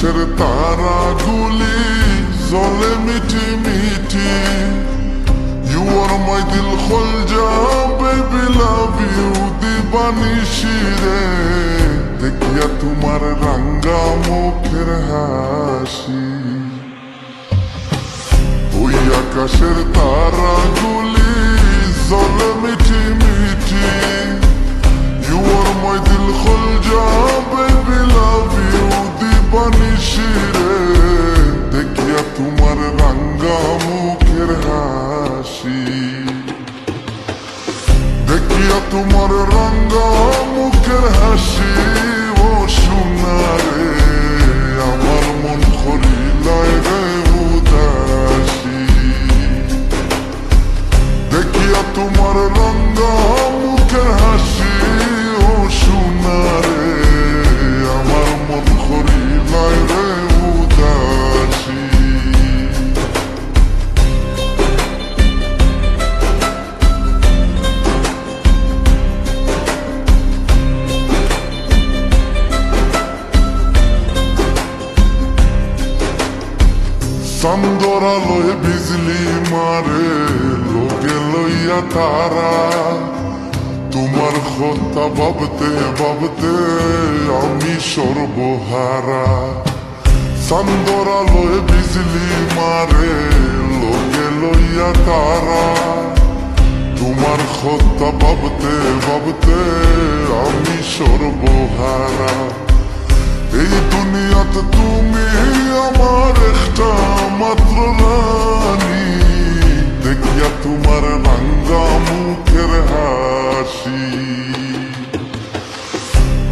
আকাশের তারাগুলি জ্বলে মিটি মিটি। You are my দিল খোলজা baby love you দিবানিশি রে। দেখিয়া তোমার রাঙ্গা মুখের হাসি, ওই আকাশের তারাগুলি জ্বলে মিটি মিটি। You are my দিল খোলজা baby love you দিবানিশি রে। দেখিয়া তোমার রাঙ্গা মুখের হাসি, দেখিয়া তোমার রাঙ্গা মুখের হাসি। ও সোনা রে আমার মন করিলায় রে উদাসী। দেখিয়া তোমার রাঙ্গা মুখের হাসি। ও সোনা রে আমার মন করিলায় রে উদাসী। চান্দর আলোয় বিজলি মারে লোকে লইয়া তারা। তোমার কথা ভাবতে ভাবতে আমি সর্বহারা। চান্দর আলোয় বিজলি মারে লোকে লইয়া তারা। তোমার কথা ভাবতে ভাবতে আমি সর্বহারা। এই দুনিয়াতে তুমি আমার একটা মাত্র রানী। দেখিয়া তোমার রাঙ্গা মুখের হাসি,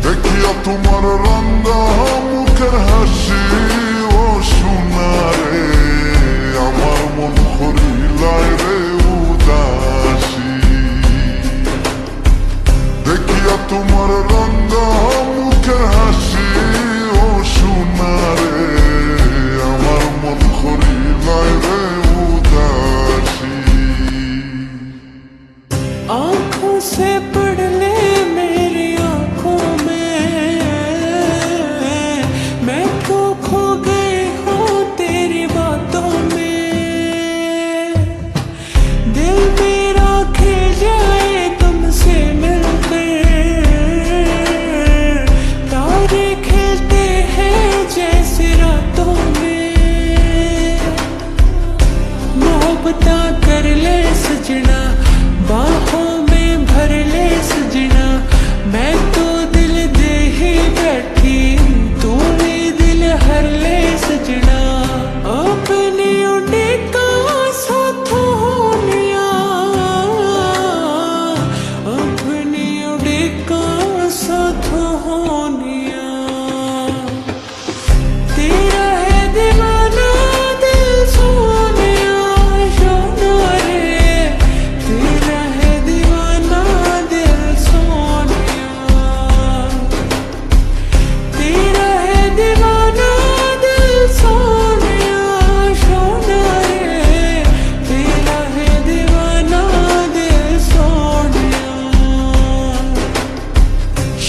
দেখিয়া তোমার রাঙ্গা মুখের হাসি। ও সোনা রে আমার মন করিলায় রে উদাসী। দেখিয়া তোমার রাঙ্গা মুখের হাসি। ও সোনা রে আমার মন করিলায় রে উদাসী। आँखों से पढ़ ले मेरी आँखों में, मैं तो खो गई हूँ तेरी बातों में। दिल मेरा खिल जाए तुमसे मिलकर, तारे खिलते हैं जैसे रातों में। मोहब्बत कर ले सजना, बाहों में भर ले सजना। मैं तो दिल दे ही बैठी, तू भी दिल हर ले सजना। अपनी उड़े का साथ होनिया, अपनी उड़े का साथ होनिया। तेरा है दीवाना दिल सोनिया सोना रे। तेरा है दीवाना दिल सोनिया, तेरा है दीवाना दिल सोनिया सोना रे। तेरा है दीवाना दिल सोनिया।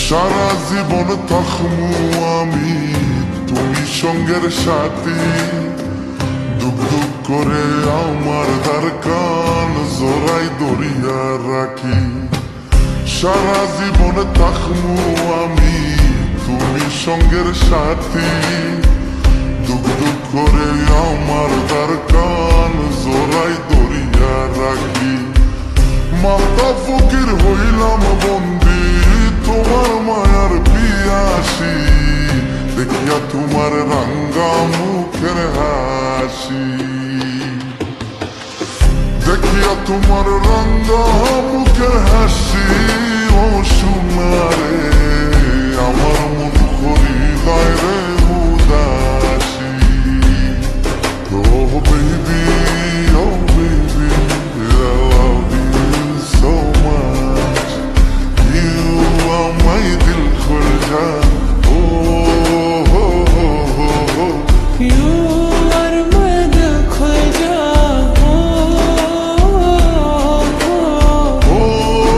সারা জীবন থাকমু আমি তুমি সঙ্গের সাথী। দুঃখ দুঃখ করে আমার দ্বার কান জোড়াই দরিয়া রাখি। সারা জীবন থাকমু আমি তুমি সঙ্গের সাথী। দুঃখ দুঃখ করে আমার দ্বার কান জোড়াই দরিয়া রাখি। মাতা ফকির হইলাম বন্দি তোমার মায়ার পিয়াসী। দেখিয়া তোমার রাঙ্গা মুখের হাসি, দেখিয়া তোমার রাঙ্গা মুখের হাসি। ও সোনা রে আমার মন করিলায় রে উদাসী। Oh baby, oh baby, I love you so much. You are my dil khulja. Oh, oh, oh, oh, oh. You are my दिल खुल जा। Oh, oh, oh, oh।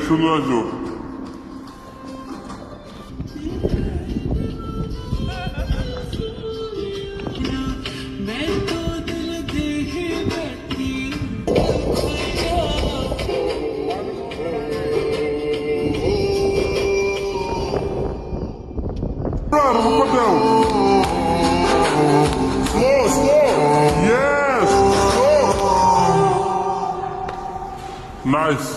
শুনে আসো। मैं तो दिल दे ही बैठी Right, I'm gonna put down. Slow, slow. Yes, slow. Nice.